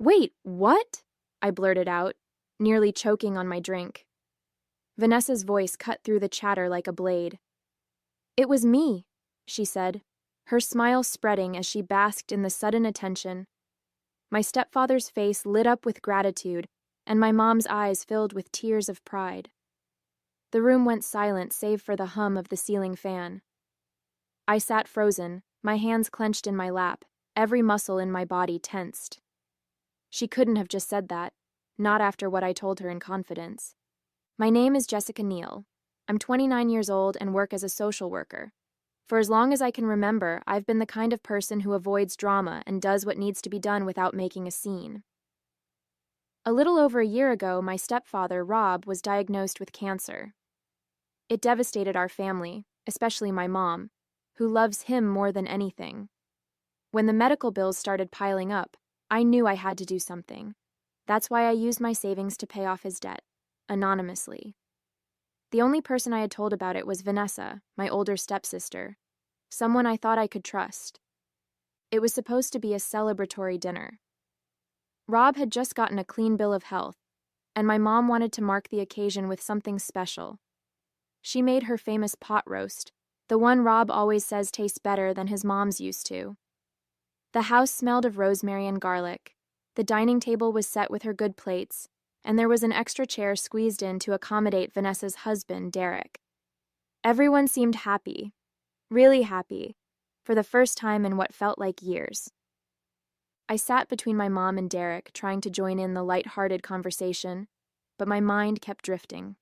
Wait, what? I blurted out, nearly choking on my drink. Vanessa's voice cut through the chatter like a blade. It was me, she said, her smile spreading as she basked in the sudden attention. My stepfather's face lit up with gratitude, and my mom's eyes filled with tears of pride. The room went silent save for the hum of the ceiling fan. I sat frozen, my hands clenched in my lap, every muscle in my body tensed. She couldn't have just said that, not after what I told her in confidence. My name is Jessica Neal. I'm 29 years old and work as a social worker. For as long as I can remember, I've been the kind of person who avoids drama and does what needs to be done without making a scene. A little over a year ago, my stepfather, Rob, was diagnosed with cancer. It devastated our family, especially my mom, who loves him more than anything. When the medical bills started piling up, I knew I had to do something. That's why I used my savings to pay off his debt, anonymously. The only person I had told about it was Vanessa, my older stepsister, someone I thought I could trust. It was supposed to be a celebratory dinner. Rob had just gotten a clean bill of health, and my mom wanted to mark the occasion with something special. She made her famous pot roast, the one Rob always says tastes better than his mom's used to. The house smelled of rosemary and garlic. The dining table was set with her good plates, and there was an extra chair squeezed in to accommodate Vanessa's husband, Derek. Everyone seemed happy, really happy, for the first time in what felt like years. I sat between my mom and Derek, trying to join in the light-hearted conversation, but my mind kept drifting.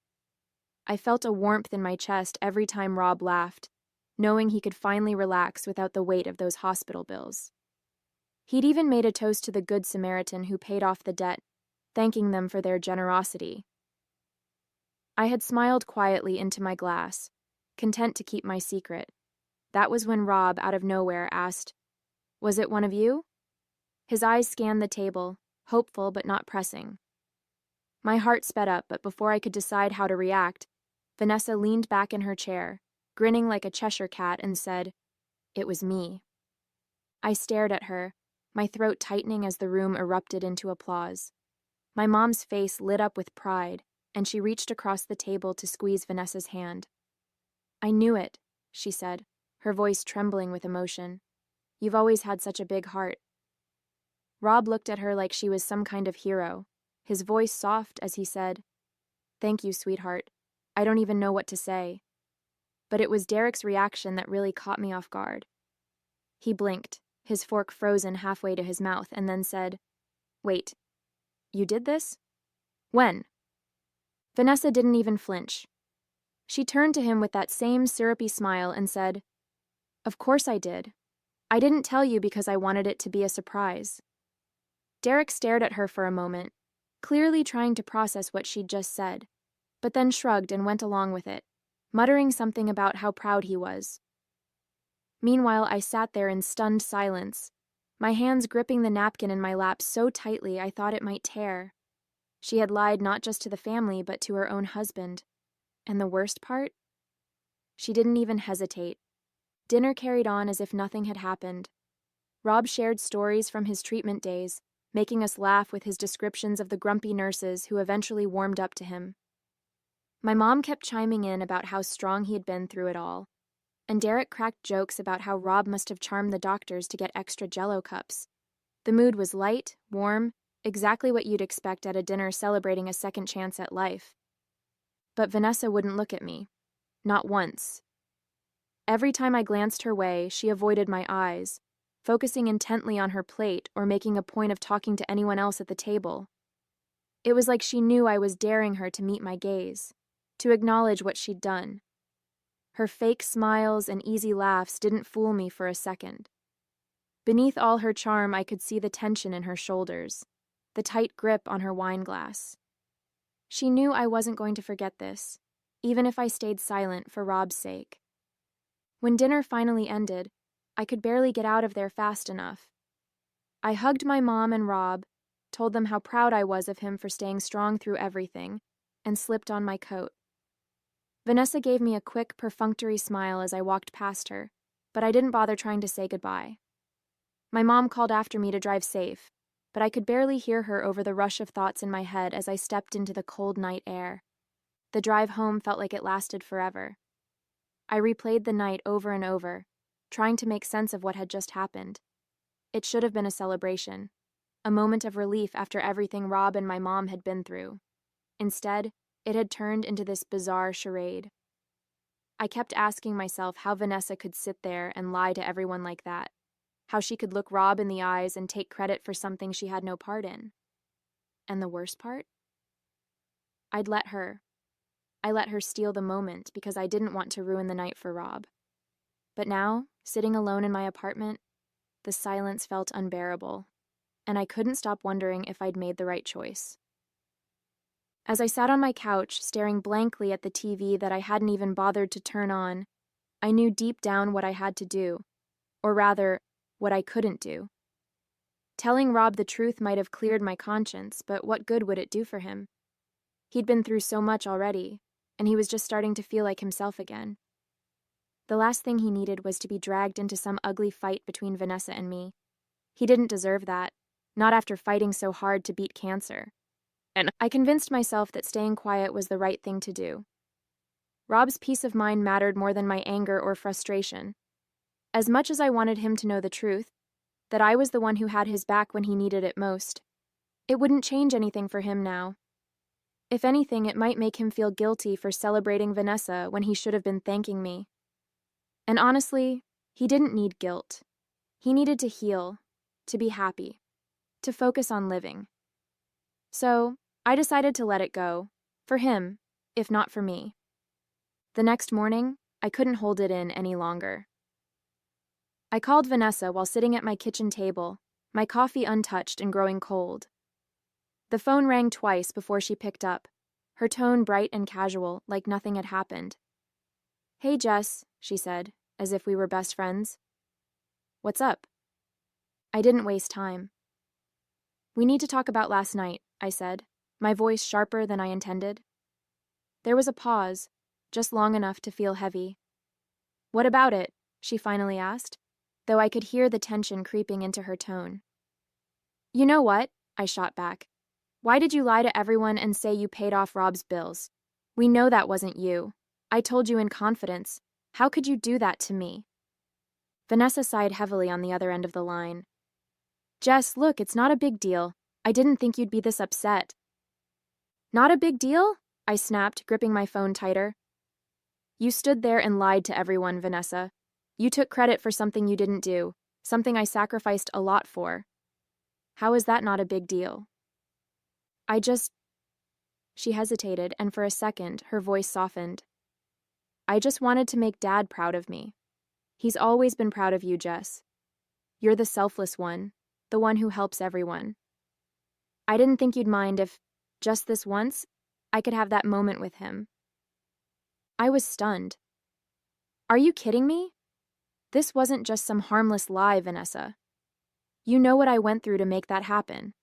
I felt a warmth in my chest every time Rob laughed, knowing he could finally relax without the weight of those hospital bills. He'd even made a toast to the Good Samaritan who paid off the debt, thanking them for their generosity. I had smiled quietly into my glass, content to keep my secret. That was when Rob, out of nowhere, asked, "Was it one of you?" His eyes scanned the table, hopeful but not pressing. My heart sped up, but before I could decide how to react, Vanessa leaned back in her chair, grinning like a Cheshire cat, and said, "It was me." I stared at her, my throat tightening as the room erupted into applause. My mom's face lit up with pride, and she reached across the table to squeeze Vanessa's hand. "I knew it," she said, her voice trembling with emotion. "You've always had such a big heart." Rob looked at her like she was some kind of hero, his voice soft as he said, "Thank you, sweetheart. I don't even know what to say." But it was Derek's reaction that really caught me off guard. He blinked, his fork frozen halfway to his mouth, and then said, "Wait, you did this? When?" Vanessa didn't even flinch. She turned to him with that same syrupy smile and said, "Of course I did. I didn't tell you because I wanted it to be a surprise." Derek stared at her for a moment, clearly trying to process what she'd just said, but then shrugged and went along with it, muttering something about how proud he was. Meanwhile, I sat there in stunned silence, my hands gripping the napkin in my lap so tightly I thought it might tear. She had lied not just to the family, but to her own husband. And the worst part? She didn't even hesitate. Dinner carried on as if nothing had happened. Rob shared stories from his treatment days, making us laugh with his descriptions of the grumpy nurses who eventually warmed up to him. My mom kept chiming in about how strong he had been through it all, and Derek cracked jokes about how Rob must have charmed the doctors to get extra Jell-O cups. The mood was light, warm, exactly what you'd expect at a dinner celebrating a second chance at life. But Vanessa wouldn't look at me. Not once. Every time I glanced her way, she avoided my eyes, focusing intently on her plate or making a point of talking to anyone else at the table. It was like she knew I was daring her to meet my gaze, to acknowledge what she'd done. Her fake smiles and easy laughs didn't fool me for a second. Beneath all her charm, I could see the tension in her shoulders, the tight grip on her wine glass. She knew I wasn't going to forget this, even if I stayed silent for Rob's sake. When dinner finally ended, I could barely get out of there fast enough. I hugged my mom and Rob, told them how proud I was of him for staying strong through everything, and slipped on my coat. Vanessa gave me a quick, perfunctory smile as I walked past her, but I didn't bother trying to say goodbye. My mom called after me to drive safe, but I could barely hear her over the rush of thoughts in my head as I stepped into the cold night air. The drive home felt like it lasted forever. I replayed the night over and over, trying to make sense of what had just happened. It should have been a celebration, a moment of relief after everything Rob and my mom had been through. Instead, it had turned into this bizarre charade. I kept asking myself how Vanessa could sit there and lie to everyone like that, how she could look Rob in the eyes and take credit for something she had no part in. And the worst part? I let her steal the moment because I didn't want to ruin the night for Rob. But now, sitting alone in my apartment, the silence felt unbearable, and I couldn't stop wondering if I'd made the right choice. As I sat on my couch, staring blankly at the TV that I hadn't even bothered to turn on, I knew deep down what I had to do, or rather, what I couldn't do. Telling Rob the truth might have cleared my conscience, but what good would it do for him? He'd been through so much already, and he was just starting to feel like himself again. The last thing he needed was to be dragged into some ugly fight between Vanessa and me. He didn't deserve that, not after fighting so hard to beat cancer. And I convinced myself that staying quiet was the right thing to do. Rob's peace of mind mattered more than my anger or frustration. As much as I wanted him to know the truth, that I was the one who had his back when he needed it most, it wouldn't change anything for him now. If anything, it might make him feel guilty for celebrating Vanessa when he should have been thanking me. And honestly, he didn't need guilt. He needed to heal, to be happy, to focus on living. So, I decided to let it go, for him, if not for me. The next morning, I couldn't hold it in any longer. I called Vanessa while sitting at my kitchen table, my coffee untouched and growing cold. The phone rang twice before she picked up, her tone bright and casual, like nothing had happened. "Hey, Jess," she said, as if we were best friends. "What's up?" I didn't waste time. "We need to talk about last night," I said, my voice sharper than I intended. There was a pause, just long enough to feel heavy. "What about it?" she finally asked, though I could hear the tension creeping into her tone. "You know what?" I shot back. "Why did you lie to everyone and say you paid off Rob's bills? We know that wasn't you. I told you in confidence. How could you do that to me?" Vanessa sighed heavily on the other end of the line. "Jess, look, it's not a big deal. I didn't think you'd be this upset." "Not a big deal?" I snapped, gripping my phone tighter. "You stood there and lied to everyone, Vanessa. You took credit for something you didn't do, something I sacrificed a lot for. How is that not a big deal?" She hesitated, and for a second, her voice softened. "I just wanted to make Dad proud of me. He's always been proud of you, Jess. You're the selfless one, the one who helps everyone. I didn't think you'd mind if, just this once, I could have that moment with him." I was stunned. "Are you kidding me? This wasn't just some harmless lie, Vanessa. You know what I went through to make that happen.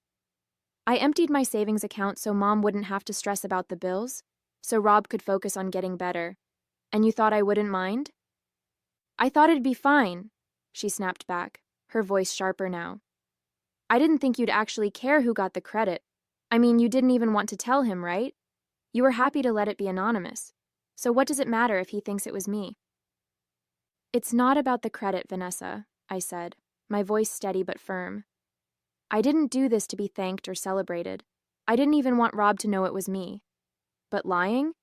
I emptied my savings account so Mom wouldn't have to stress about the bills, so Rob could focus on getting better. And you thought I wouldn't mind?" "I thought it'd be fine," she snapped back, her voice sharper now. "I didn't think you'd actually care who got the credit. I mean, you didn't even want to tell him, right? You were happy to let it be anonymous. So what does it matter if he thinks it was me?" "It's not about the credit, Vanessa," I said, my voice steady but firm. "I didn't do this to be thanked or celebrated. I didn't even want Rob to know it was me. But lying?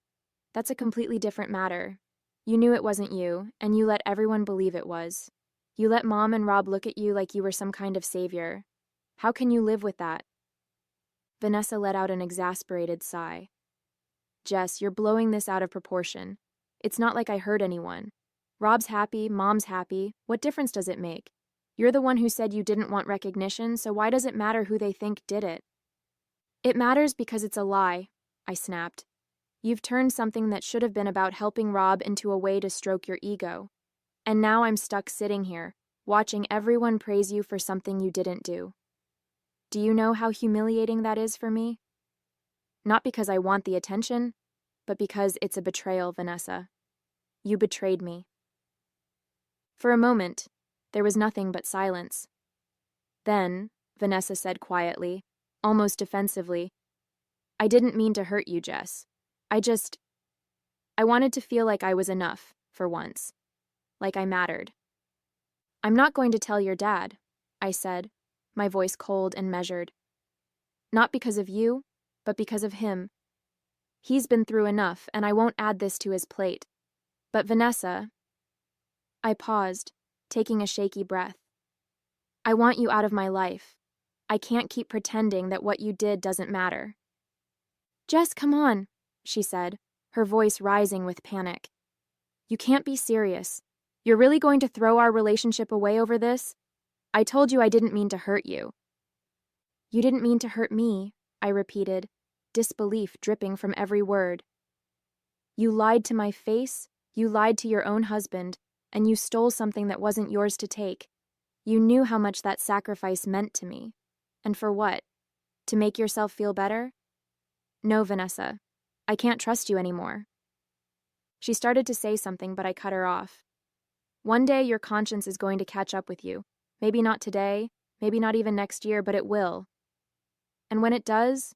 That's a completely different matter. You knew it wasn't you, and you let everyone believe it was. You let Mom and Rob look at you like you were some kind of savior. How can you live with that?" Vanessa let out an exasperated sigh. "Jess, you're blowing this out of proportion. It's not like I hurt anyone. Rob's happy, Mom's happy. What difference does it make? You're the one who said you didn't want recognition, so why does it matter who they think did it?" "It matters because it's a lie," I snapped. "You've turned something that should have been about helping Rob into a way to stroke your ego. And now I'm stuck sitting here, watching everyone praise you for something you didn't do. Do you know how humiliating that is for me? Not because I want the attention, but because it's a betrayal, Vanessa. You betrayed me." For a moment, there was nothing but silence. Then, Vanessa said quietly, almost defensively. I didn't mean to hurt you, Jess. I wanted to feel like I was enough, for once. Like I mattered. I'm not going to tell your dad, I said, my voice cold and measured. Not because of you, but because of him. He's been through enough, and I won't add this to his plate. But Vanessa... I paused, taking a shaky breath. I want you out of my life. I can't keep pretending that what you did doesn't matter. Jess, come on, she said, her voice rising with panic. You can't be serious. You're really going to throw our relationship away over this? I told you I didn't mean to hurt you. You didn't mean to hurt me, I repeated, disbelief dripping from every word. You lied to my face, you lied to your own husband, and you stole something that wasn't yours to take. You knew how much that sacrifice meant to me. And for what? To make yourself feel better? No, Vanessa. I can't trust you anymore. She started to say something, but I cut her off. One day your conscience is going to catch up with you. Maybe not today, maybe not even next year, but it will. And when it does,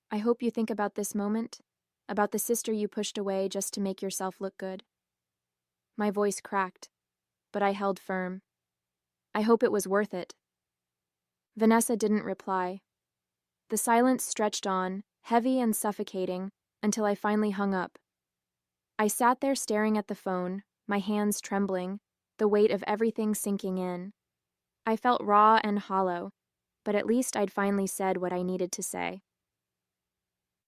I hope you think about this moment, about the sister you pushed away just to make yourself look good. My voice cracked, but I held firm. I hope it was worth it. Vanessa didn't reply. The silence stretched on, heavy and suffocating, until I finally hung up. I sat there staring at the phone, my hands trembling, the weight of everything sinking in. I felt raw and hollow, but at least I'd finally said what I needed to say.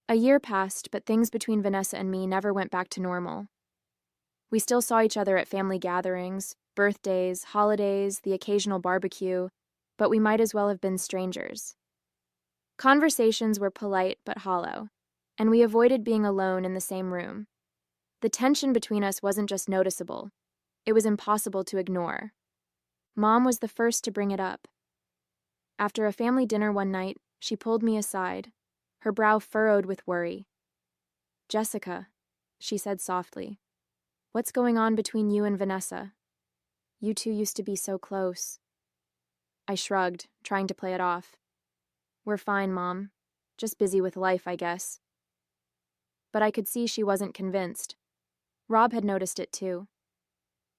A year passed, but things between Vanessa and me never went back to normal. We still saw each other at family gatherings, birthdays, holidays, the occasional barbecue, but we might as well have been strangers. Conversations were polite but hollow, and we avoided being alone in the same room. The tension between us wasn't just noticeable, it was impossible to ignore. Mom was the first to bring it up. After a family dinner one night, she pulled me aside, her brow furrowed with worry. Jessica, she said softly, what's going on between you and Vanessa? You two used to be so close. I shrugged, trying to play it off. We're fine, Mom. Just busy with life, I guess. But I could see she wasn't convinced. Rob had noticed it too.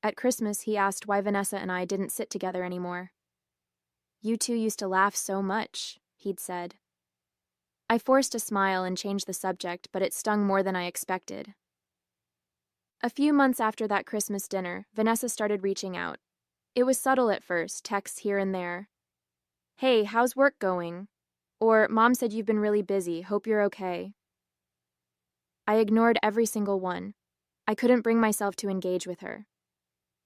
At Christmas, he asked why Vanessa and I didn't sit together anymore. You two used to laugh so much, he'd said. I forced a smile and changed the subject, but it stung more than I expected. A few months after that Christmas dinner, Vanessa started reaching out. It was subtle at first, texts here and there. Hey, how's work going? Or, Mom said you've been really busy, hope you're okay. I ignored every single one. I couldn't bring myself to engage with her.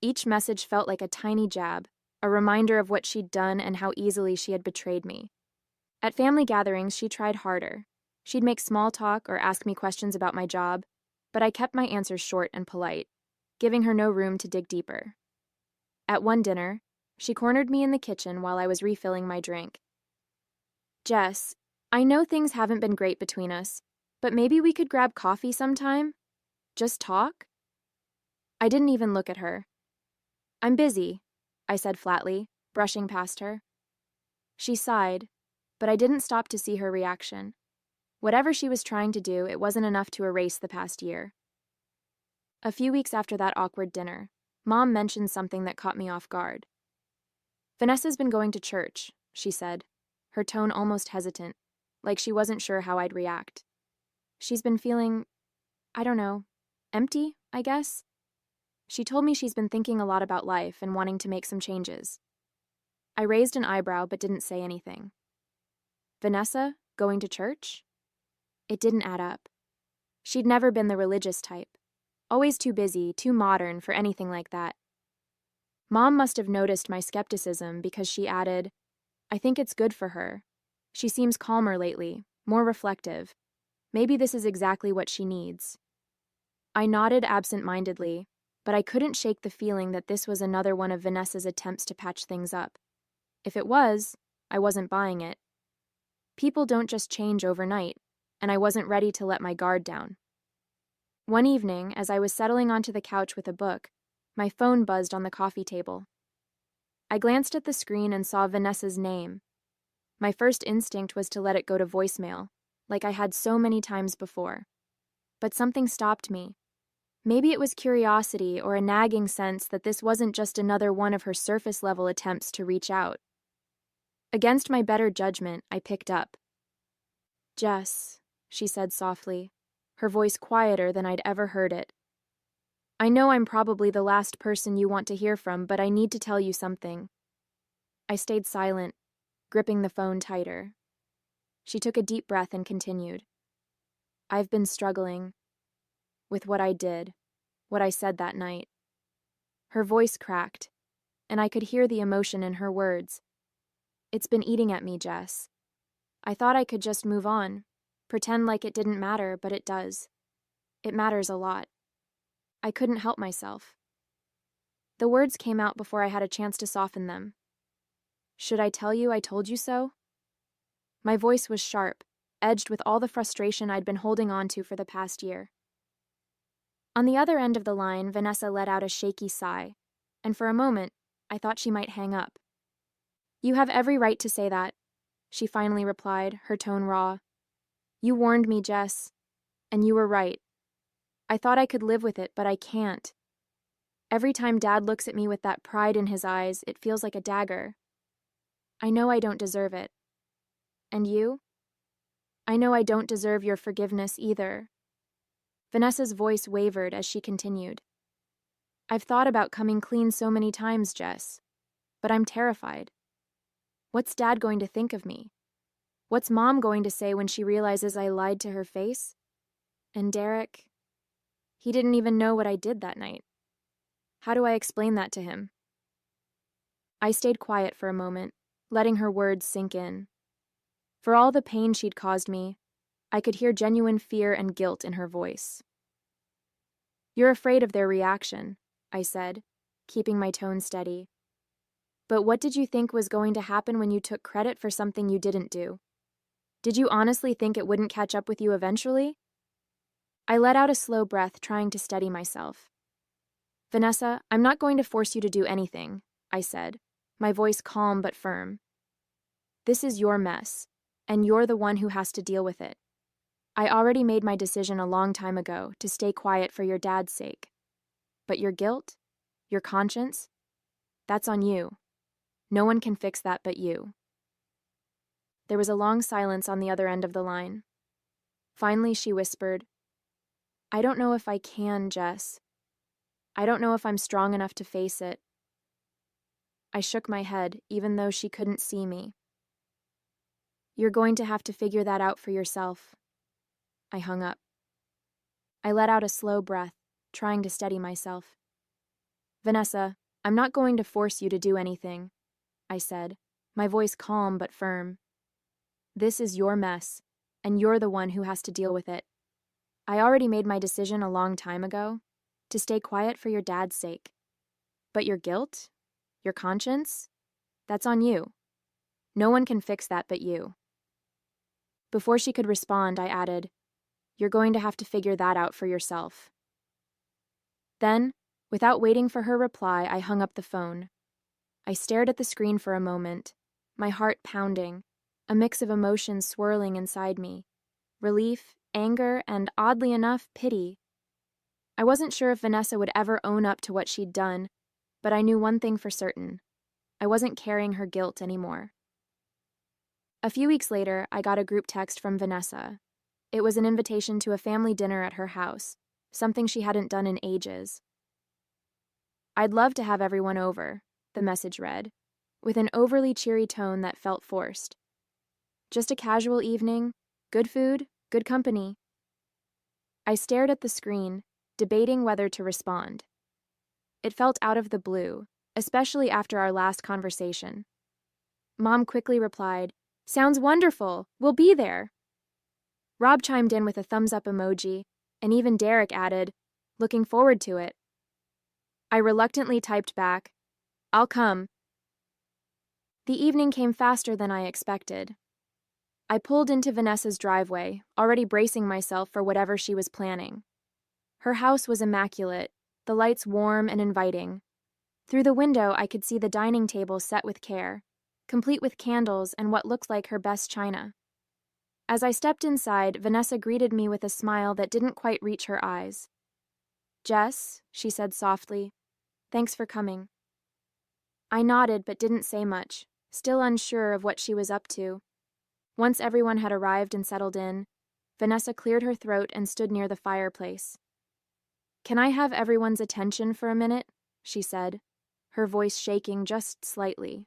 Each message felt like a tiny jab, a reminder of what she'd done and how easily she had betrayed me. At family gatherings, she tried harder. She'd make small talk or ask me questions about my job, but I kept my answers short and polite, giving her no room to dig deeper. At one dinner, she cornered me in the kitchen while I was refilling my drink. Jess, I know things haven't been great between us, but maybe we could grab coffee sometime? Just talk? I didn't even look at her. I'm busy, I said flatly, brushing past her. She sighed, but I didn't stop to see her reaction. Whatever she was trying to do, it wasn't enough to erase the past year. A few weeks after that awkward dinner, Mom mentioned something that caught me off guard. Vanessa's been going to church, she said, her tone almost hesitant, like she wasn't sure how I'd react. She's been feeling, I don't know, empty, I guess? She told me she's been thinking a lot about life and wanting to make some changes. I raised an eyebrow but didn't say anything. Vanessa, going to church? It didn't add up. She'd never been the religious type. Always too busy, too modern for anything like that. Mom must have noticed my skepticism because she added, I think it's good for her. She seems calmer lately, more reflective. Maybe this is exactly what she needs. I nodded absent-mindedly, but I couldn't shake the feeling that this was another one of Vanessa's attempts to patch things up. If it was, I wasn't buying it. People don't just change overnight, and I wasn't ready to let my guard down. One evening, as I was settling onto the couch with a book, my phone buzzed on the coffee table. I glanced at the screen and saw Vanessa's name. My first instinct was to let it go to voicemail, like I had so many times before. But something stopped me. Maybe it was curiosity or a nagging sense that this wasn't just another one of her surface-level attempts to reach out. Against my better judgment, I picked up. "Jess," she said softly, her voice quieter than I'd ever heard it. "I know I'm probably the last person you want to hear from, but I need to tell you something." I stayed silent, gripping the phone tighter. She took a deep breath and continued. "I've been struggling with what I did, what I said that night." Her voice cracked, and I could hear the emotion in her words. "It's been eating at me, Jess. I thought I could just move on, pretend like it didn't matter, but it does. It matters a lot. I couldn't help myself." The words came out before I had a chance to soften them. "Should I tell you I told you so?" My voice was sharp, edged with all the frustration I'd been holding on to for the past year. On the other end of the line, Vanessa let out a shaky sigh, and for a moment, I thought she might hang up. "You have every right to say that," she finally replied, her tone raw. "You warned me, Jess, and you were right. I thought I could live with it, but I can't. Every time Dad looks at me with that pride in his eyes, it feels like a dagger. I know I don't deserve it. And you? I know I don't deserve your forgiveness either." Vanessa's voice wavered as she continued. "I've thought about coming clean so many times, Jess, but I'm terrified. What's Dad going to think of me? What's Mom going to say when she realizes I lied to her face? And Derek, he didn't even know what I did that night. How do I explain that to him?" I stayed quiet for a moment, letting her words sink in. For all the pain she'd caused me, I could hear genuine fear and guilt in her voice. "You're afraid of their reaction," I said, keeping my tone steady. "But what did you think was going to happen when you took credit for something you didn't do? Did you honestly think it wouldn't catch up with you eventually?" I let out a slow breath, trying to steady myself. "Vanessa, I'm not going to force you to do anything," I said, my voice calm but firm. "This is your mess, and you're the one who has to deal with it. I already made my decision a long time ago to stay quiet for your dad's sake. But your guilt, your conscience, that's on you. No one can fix that but you." There was a long silence on the other end of the line. Finally, she whispered, "I don't know if I can, Jess. I don't know if I'm strong enough to face it." I shook my head, even though she couldn't see me. "You're going to have to figure that out for yourself." I hung up. I let out a slow breath, trying to steady myself. "Vanessa, I'm not going to force you to do anything," I said, my voice calm but firm. "This is your mess, and you're the one who has to deal with it. I already made my decision a long time ago, to stay quiet for your dad's sake. But your guilt, your conscience, that's on you. No one can fix that but you." Before she could respond, I added, "You're going to have to figure that out for yourself." Then, without waiting for her reply, I hung up the phone. I stared at the screen for a moment, my heart pounding, a mix of emotions swirling inside me. Relief, anger, and, oddly enough, pity. I wasn't sure if Vanessa would ever own up to what she'd done, but I knew one thing for certain. I wasn't carrying her guilt anymore. A few weeks later, I got a group text from Vanessa. It was an invitation to a family dinner at her house, something she hadn't done in ages. "I'd love to have everyone over," the message read, with an overly cheery tone that felt forced. "Just a casual evening, good food, good company." I stared at the screen, debating whether to respond. It felt out of the blue, especially after our last conversation. Mom quickly replied, "Sounds wonderful, we'll be there." Rob chimed in with a thumbs-up emoji, and even Derek added, "Looking forward to it." I reluctantly typed back, "I'll come." The evening came faster than I expected. I pulled into Vanessa's driveway, already bracing myself for whatever she was planning. Her house was immaculate, the lights warm and inviting. Through the window, I could see the dining table set with care, complete with candles and what looked like her best china. As I stepped inside, Vanessa greeted me with a smile that didn't quite reach her eyes. "Jess," she said softly, "thanks for coming." I nodded but didn't say much, still unsure of what she was up to. Once everyone had arrived and settled in, Vanessa cleared her throat and stood near the fireplace. "Can I have everyone's attention for a minute?" she said, her voice shaking just slightly.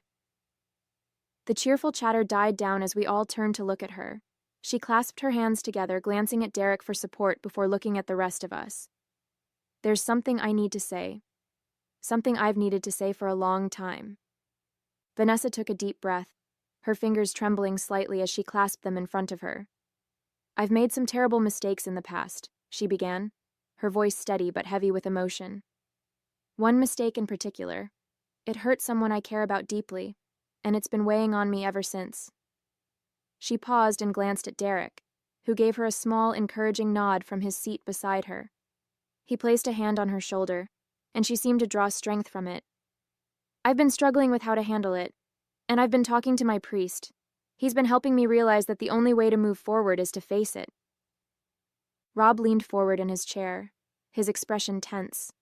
The cheerful chatter died down as we all turned to look at her. She clasped her hands together, glancing at Derek for support before looking at the rest of us. "There's something I need to say. Something I've needed to say for a long time." Vanessa took a deep breath, her fingers trembling slightly as she clasped them in front of her. "I've made some terrible mistakes in the past," she began, her voice steady but heavy with emotion. "One mistake in particular. It hurt someone I care about deeply, and it's been weighing on me ever since." She paused and glanced at Derek, who gave her a small, encouraging nod from his seat beside her. He placed a hand on her shoulder, and she seemed to draw strength from it. "I've been struggling with how to handle it, and I've been talking to my priest. He's been helping me realize that the only way to move forward is to face it." Rob leaned forward in his chair, his expression tense.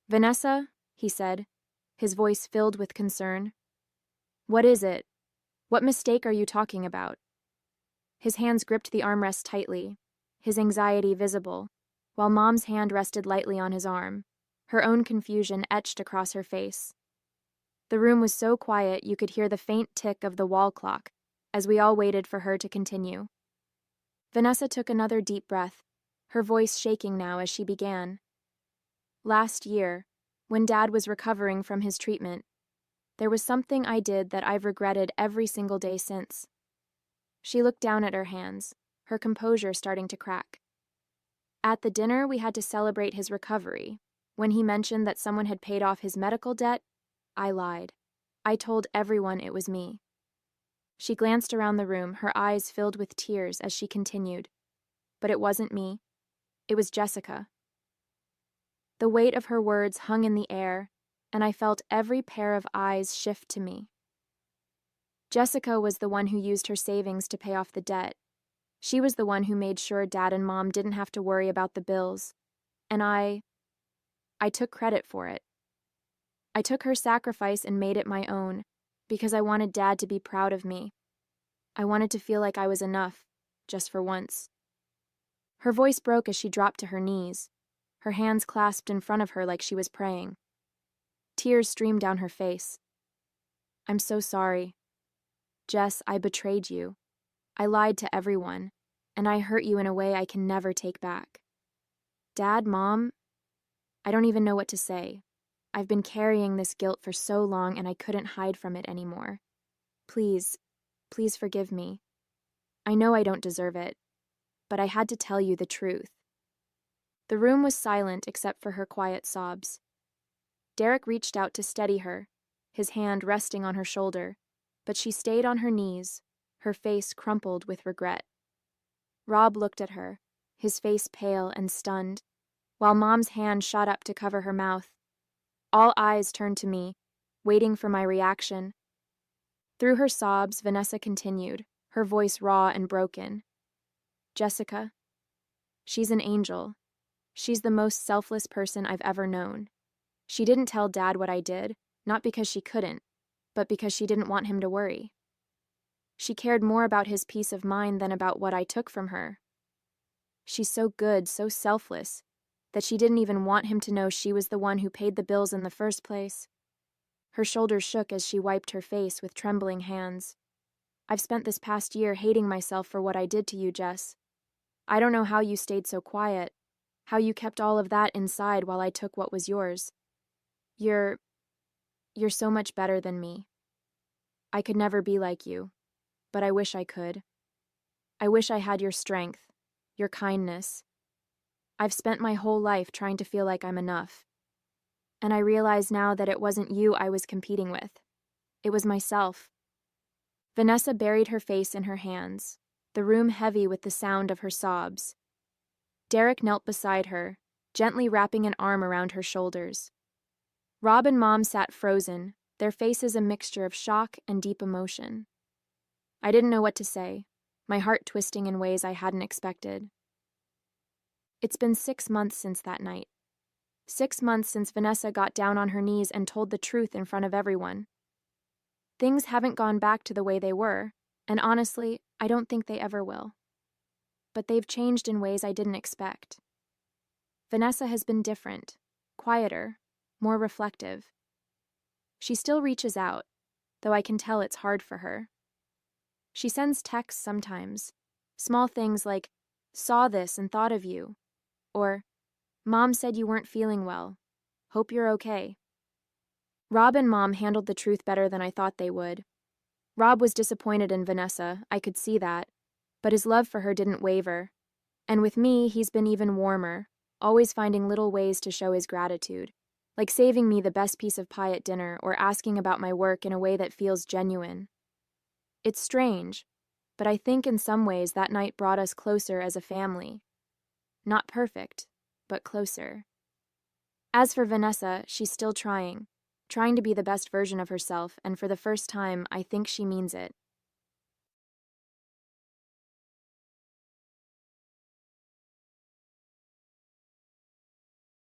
"Vanessa," he said, his voice filled with concern. "What is it? What mistake are you talking about?" His hands gripped the armrest tightly, his anxiety visible, while Mom's hand rested lightly on his arm, her own confusion etched across her face. The room was so quiet you could hear the faint tick of the wall clock as we all waited for her to continue. Vanessa took another deep breath, her voice shaking now as she began. "Last year, when Dad was recovering from his treatment, there was something I did that I've regretted every single day since." She looked down at her hands, her composure starting to crack. "At the dinner we had to celebrate his recovery, when he mentioned that someone had paid off his medical debt, I lied. I told everyone it was me." She glanced around the room, her eyes filled with tears as she continued. "But it wasn't me. It was Jessica." The weight of her words hung in the air, and I felt every pair of eyes shift to me. Jessica was the one who used her savings to pay off the debt. She was the one who made sure Dad and Mom didn't have to worry about the bills. And I took credit for it. I took her sacrifice and made it my own, because I wanted Dad to be proud of me. I wanted to feel like I was enough, just for once. Her voice broke as she dropped to her knees, her hands clasped in front of her like she was praying. Tears streamed down her face. "I'm so sorry. Jess, I betrayed you. I lied to everyone, and I hurt you in a way I can never take back. Dad, Mom, I don't even know what to say. I've been carrying this guilt for so long and I couldn't hide from it anymore. Please, please forgive me. I know I don't deserve it, but I had to tell you the truth." The room was silent except for her quiet sobs. Derek reached out to steady her, his hand resting on her shoulder, but she stayed on her knees, her face crumpled with regret. Rob looked at her, his face pale and stunned, while Mom's hand shot up to cover her mouth. All eyes turned to me, waiting for my reaction. Through her sobs, Vanessa continued, her voice raw and broken. "Jessica, she's an angel. She's the most selfless person I've ever known. She didn't tell Dad what I did, not because she couldn't, but because she didn't want him to worry. She cared more about his peace of mind than about what I took from her. She's so good, so selfless, that she didn't even want him to know she was the one who paid the bills in the first place." Her shoulders shook as she wiped her face with trembling hands. "I've spent this past year hating myself for what I did to you, Jess. I don't know how you stayed so quiet, how you kept all of that inside while I took what was yours. You're so much better than me. I could never be like you, but I wish I could. I wish I had your strength, your kindness. I've spent my whole life trying to feel like I'm enough. And I realize now that it wasn't you I was competing with. It was myself." Vanessa buried her face in her hands, the room heavy with the sound of her sobs. Derek knelt beside her, gently wrapping an arm around her shoulders. Rob and Mom sat frozen, their faces a mixture of shock and deep emotion. I didn't know what to say, my heart twisting in ways I hadn't expected. It's been 6 months since that night. 6 months since Vanessa got down on her knees and told the truth in front of everyone. Things haven't gone back to the way they were, and honestly, I don't think they ever will. But they've changed in ways I didn't expect. Vanessa has been different, quieter, more reflective. She still reaches out, though I can tell it's hard for her. She sends texts sometimes, small things like, "Saw this and thought of you," or, "Mom said you weren't feeling well. Hope you're okay." Rob and Mom handled the truth better than I thought they would. Rob was disappointed in Vanessa, I could see that, but his love for her didn't waver. And with me, he's been even warmer, always finding little ways to show his gratitude, like saving me the best piece of pie at dinner or asking about my work in a way that feels genuine. It's strange, but I think in some ways that night brought us closer as a family. Not perfect, but closer. As for Vanessa, she's still trying to be the best version of herself, and for the first time, I think she means it.